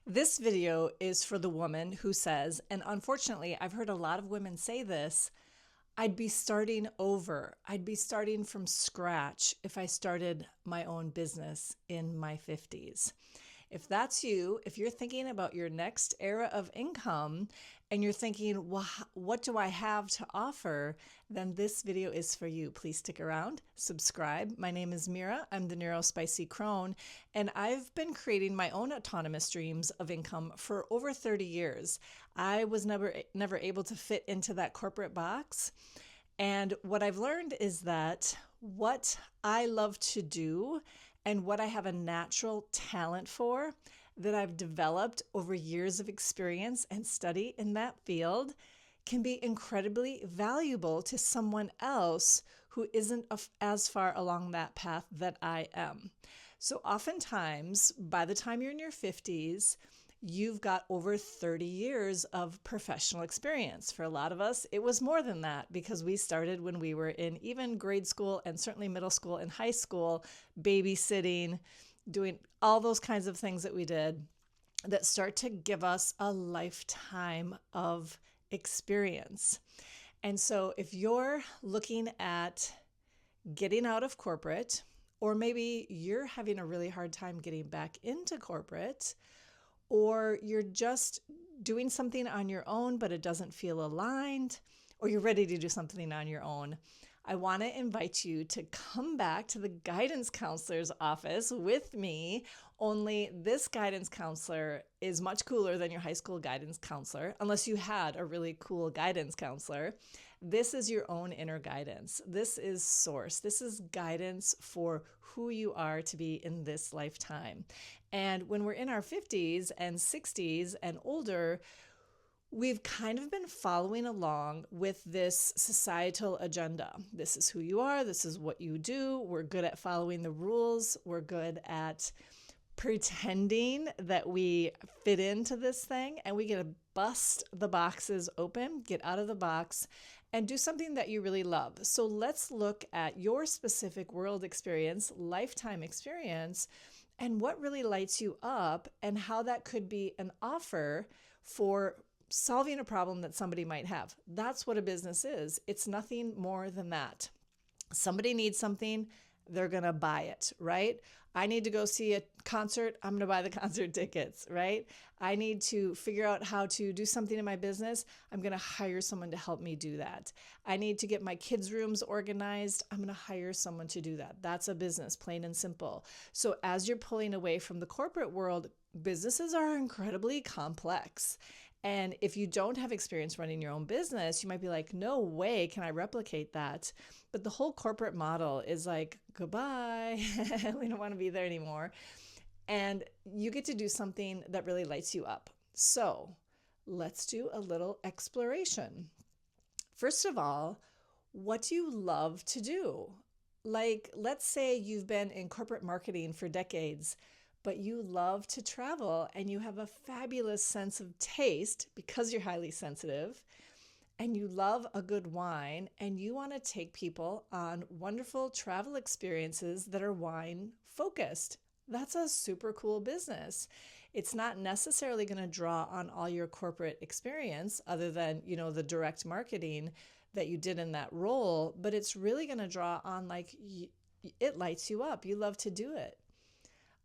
This video is for the woman who says, and unfortunately, I've heard a lot of women say this, I'd be starting over. I'd be starting from scratch if I started my own business in my 50s. If that's you, if you're thinking about your next era of income and you're thinking, well, what do I have to offer? Then this video is for you. Please stick around, subscribe. My name is Mira. I'm the NeuroSpicy Crone, and I've been creating my own autonomous streams of income for over 30 years. I was never able to fit into that corporate box. And what I've learned is that what I love to do and what I have a natural talent for that I've developed over years of experience and study in that field can be incredibly valuable to someone else who isn't as far along that path that I am. So oftentimes, by the time you're in your 50s, you've got over 30 years of professional experience. For a lot of us, it was more than that because we started when we were in even grade school and certainly middle school and high school, babysitting, doing all those kinds of things that we did that start to give us a lifetime of experience. And so if you're looking at getting out of corporate, or maybe you're having a really hard time getting back into corporate, or you're just doing something on your own, but it doesn't feel aligned, or you're ready to do something on your own, I want to invite you to come back to the guidance counselor's office with me. Only this guidance counselor is much cooler than your high school guidance counselor, unless you had a really cool guidance counselor. This is your own inner guidance. This is source. This is guidance for who you are to be in this lifetime. And when we're in our 50s and 60s and older, we've kind of been following along with this societal agenda. This is who you are. This is what you do. We're good at following the rules. We're good at pretending that we fit into this thing, and we get to bust the boxes open, get out of the box, and do something that you really love. So let's look at your specific world experience, lifetime experience, and what really lights you up and how that could be an offer for solving a problem that somebody might have. That's what a business is. It's nothing more than that. Somebody needs something, they're going to buy it, right? I need to go see a concert, I'm going to buy the concert tickets, right? I need to figure out how to do something in my business, I'm going to hire someone to help me do that. I need to get my kids' rooms organized, I'm going to hire someone to do that. That's a business, plain and simple. So as you're pulling away from the corporate world, businesses are incredibly complex. And if you don't have experience running your own business, you might be like, no way can I replicate that. But the whole corporate model is like, goodbye, we don't want to be there anymore. And you get to do something that really lights you up. So let's do a little exploration. First of all, what do you love to do? Like, let's say you've been in corporate marketing for decades, but you love to travel and you have a fabulous sense of taste because you're highly sensitive, and you love a good wine, and you want to take people on wonderful travel experiences that are wine focused. That's a super cool business. It's not necessarily going to draw on all your corporate experience other than, the direct marketing that you did in that role, but it's really going to draw on it lights you up. You love to do it.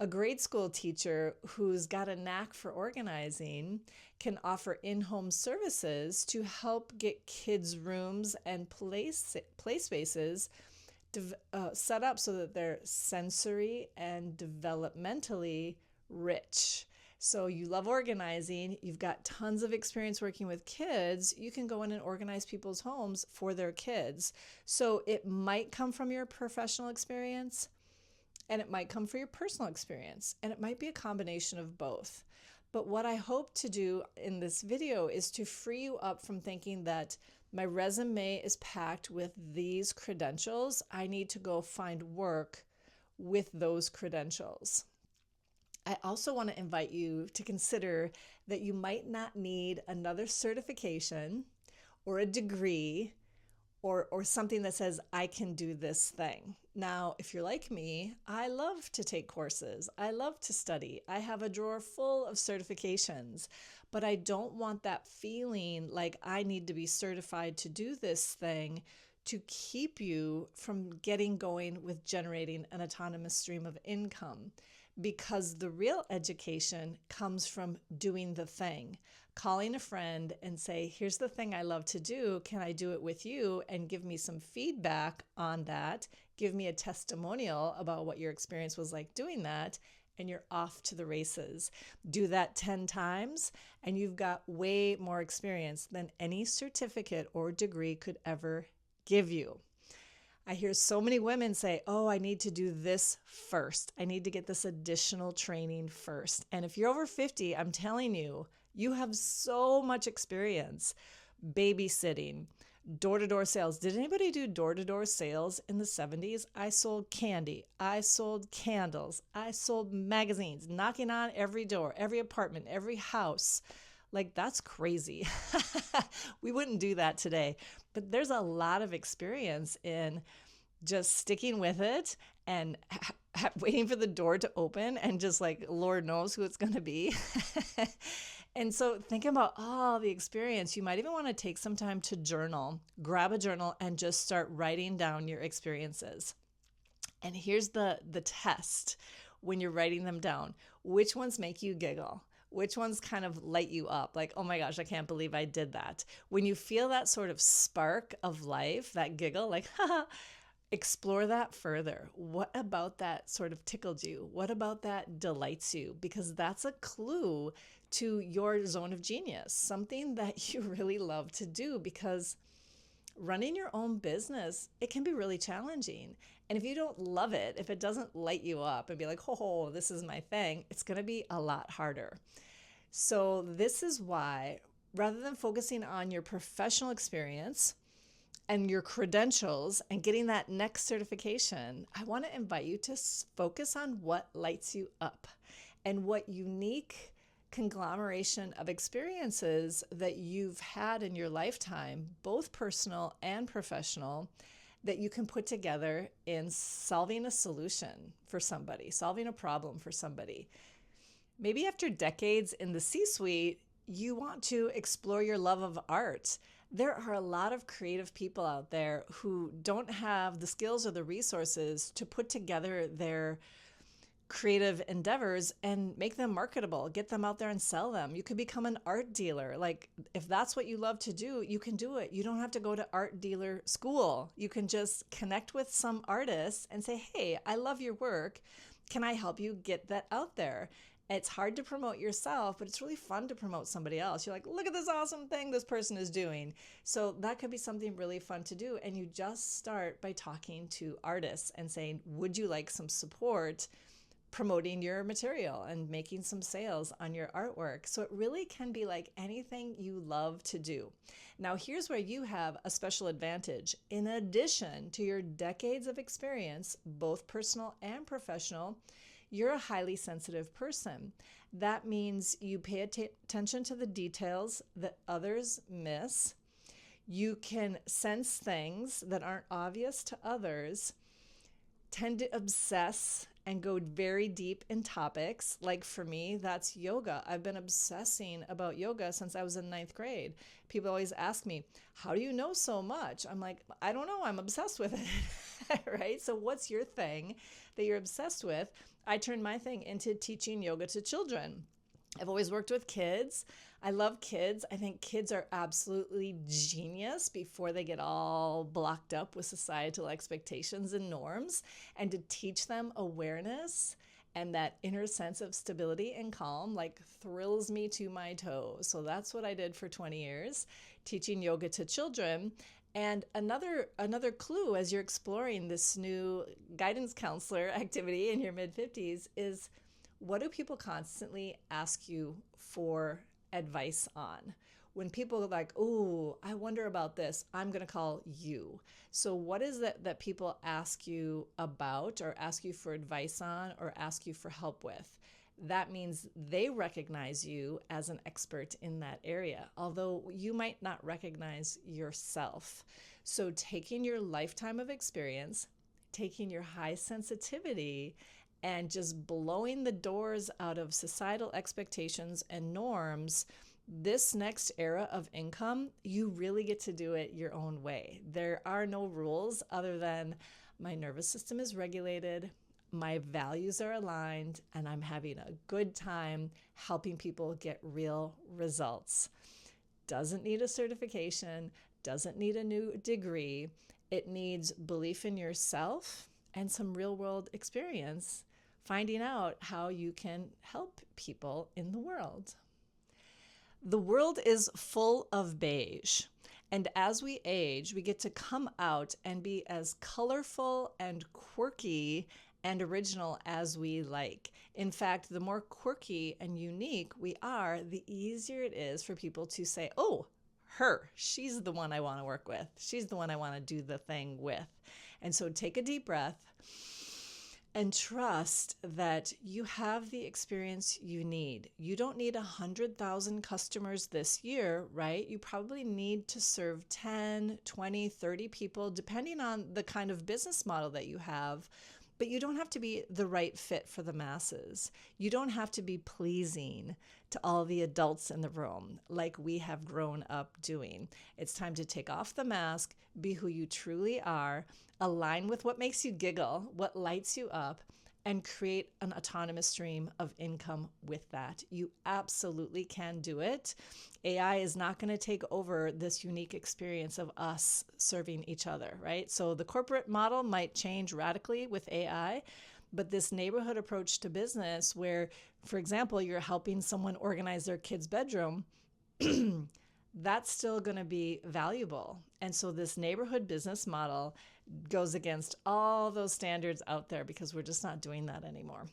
A grade school teacher who's got a knack for organizing can offer in-home services to help get kids' rooms and play spaces set up so that they're sensory and developmentally rich. So you love organizing, you've got tons of experience working with kids, you can go in and organize people's homes for their kids. So it might come from your professional experience, and it might come from your personal experience, and it might be a combination of both. But what I hope to do in this video is to free you up from thinking that my resume is packed with these credentials. I need to go find work with those credentials. I also want to invite you to consider that you might not need another certification or a degree or something that says, I can do this thing. Now, if you're like me, I love to take courses. I love to study. I have a drawer full of certifications, but I don't want that feeling like I need to be certified to do this thing to keep you from getting going with generating an autonomous stream of income. Because the real education comes from doing the thing, calling a friend and say, here's the thing I love to do. Can I do it with you? And give me some feedback on that. Give me a testimonial about what your experience was like doing that. And you're off to the races. Do that 10 times and you've got way more experience than any certificate or degree could ever give you. I hear so many women say, oh, I need to do this first. I need to get this additional training first. And if you're over 50, I'm telling you, you have so much experience babysitting, door-to-door sales. Did anybody do door-to-door sales in the 70s? I sold candy. I sold candles. I sold magazines, knocking on every door, every apartment, every house. Like, that's crazy. We wouldn't do that today. But there's a lot of experience in just sticking with it and waiting for the door to open and just like, Lord knows who it's going to be. And so think about all the experience. You might even want to take some time to journal, grab a journal and just start writing down your experiences. And here's the test when you're writing them down. Which ones make you giggle? Which ones kind of light you up? Like, oh my gosh, I can't believe I did that. When you feel that sort of spark of life, that giggle, like, haha, explore that further. What about that sort of tickled you? What about that delights you? Because that's a clue to your zone of genius, something that you really love to do, because running your own business, it can be really challenging. And if you don't love it, if it doesn't light you up and be like, oh, this is my thing, it's going to be a lot harder. So this is why, rather than focusing on your professional experience and your credentials and getting that next certification, I want to invite you to focus on what lights you up and what unique conglomeration of experiences that you've had in your lifetime, both personal and professional, that you can put together in solving a solution for somebody, solving a problem for somebody. Maybe after decades in the C-suite, you want to explore your love of art. There are a lot of creative people out there who don't have the skills or the resources to put together their creative endeavors and make them marketable, get them out there and sell them. You could become an art dealer. Like, if that's what you love to do, you can do it. You don't have to go to art dealer school. You can just connect with some artists and say, hey, I love your work. Can I help you get that out there? It's hard to promote yourself, but it's really fun to promote somebody else. You're like, look at this awesome thing this person is doing. So that could be something really fun to do. And you just start by talking to artists and saying, would you like some support promoting your material and making some sales on your artwork? So it really can be like anything you love to do. Now, here's where you have a special advantage. In addition to your decades of experience, both personal and professional, you're a highly sensitive person. That means you pay attention to the details that others miss. You can sense things that aren't obvious to others, tend to obsess and go very deep in topics. Like for me, that's yoga. I've been obsessing about yoga since I was in 9th grade. People always ask me, how do you know so much? I'm like, I don't know, I'm obsessed with it, right? So what's your thing that you're obsessed with? I turned my thing into teaching yoga to children. I've always worked with kids. I love kids. I think kids are absolutely genius before they get all blocked up with societal expectations and norms. And to teach them awareness and that inner sense of stability and calm like thrills me to my toes. So that's what I did for 20 years, teaching yoga to children. And another clue as you're exploring this new guidance counselor activity in your mid-50s is, what do people constantly ask you for advice on? When people are like, oh, I wonder about this, I'm going to call you. So what is it that people ask you about or ask you for advice on or ask you for help with? that means they recognize you as an expert in that area, although you might not recognize yourself. So taking your lifetime of experience, taking your high sensitivity, and just blowing the doors out of societal expectations and norms, this next era of income, you really get to do it your own way. There are no rules other than my nervous system is regulated, my values are aligned, and I'm having a good time helping people get real results. Doesn't need a certification, doesn't need a new degree. It needs belief in yourself and some real world experience, finding out how you can help people in the world. The world is full of beige. And as we age, we get to come out and be as colorful and quirky and original as we like. In fact, the more quirky and unique we are, the easier it is for people to say, oh, her, she's the one I want to work with. She's the one I want to do the thing with. And so take a deep breath and trust that you have the experience you need. You don't need 100,000 customers this year, right? You probably need to serve 10, 20, 30 people, depending on the kind of business model that you have. But you don't have to be the right fit for the masses. You don't have to be pleasing to all the adults in the room like we have grown up doing. It's time to take off the mask, be who you truly are, align with what makes you giggle, what lights you up, and create an autonomous stream of income with that. You absolutely can do it. AI is not going to take over this unique experience of us serving each other, right? So the corporate model might change radically with AI, but this neighborhood approach to business where, for example, you're helping someone organize their kid's bedroom, that's still going to be valuable. And so this neighborhood business model goes against all those standards out there because we're just not doing that anymore.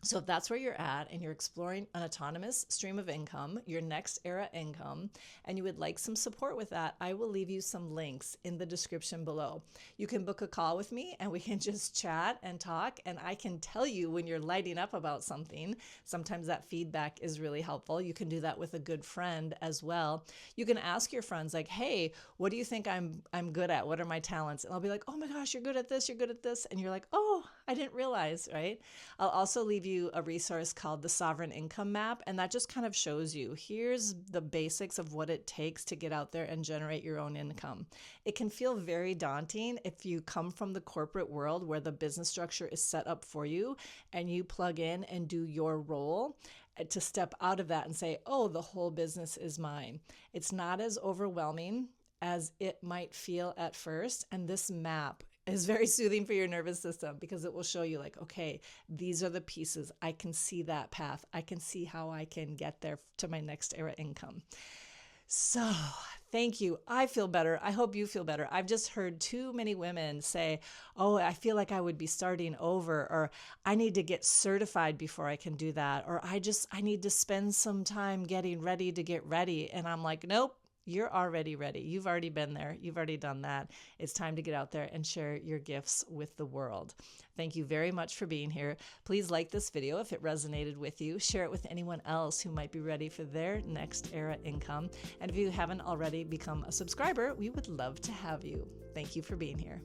So if that's where you're at and you're exploring an autonomous stream of income, your next era income, and you would like some support with that, I will leave you some links in the description below. You can book a call with me and we can just chat and talk, and I can tell you when you're lighting up about something. Sometimes that feedback is really helpful. You can do that with a good friend as well. You can ask your friends like, hey, what do you think I'm good at? What are my talents? And I'll be like, oh my gosh, you're good at this, you're good at this. And you're like, oh, I didn't realize, right? I'll also leave you a resource called the Sovereign Income Map, and that just kind of shows you, here's the basics of what it takes to get out there and generate your own income. It can feel very daunting if you come from the corporate world where the business structure is set up for you and you plug in and do your role, to step out of that and say, oh, the whole business is mine. It's not as overwhelming as it might feel at first, and this map is very soothing for your nervous system because it will show you like, okay, these are the pieces. I can see that path. I can see how I can get there to my next era income. So thank you. I feel better. I hope you feel better. I've just heard too many women say, oh, I feel like I would be starting over, or I need to get certified before I can do that, or I need to spend some time getting ready to get ready. And I'm like, nope. You're already ready. You've already been there. You've already done that. It's time to get out there and share your gifts with the world. Thank you very much for being here. Please like this video if it resonated with you. Share it with anyone else who might be ready for their next era income. And if you haven't already become a subscriber, we would love to have you. Thank you for being here.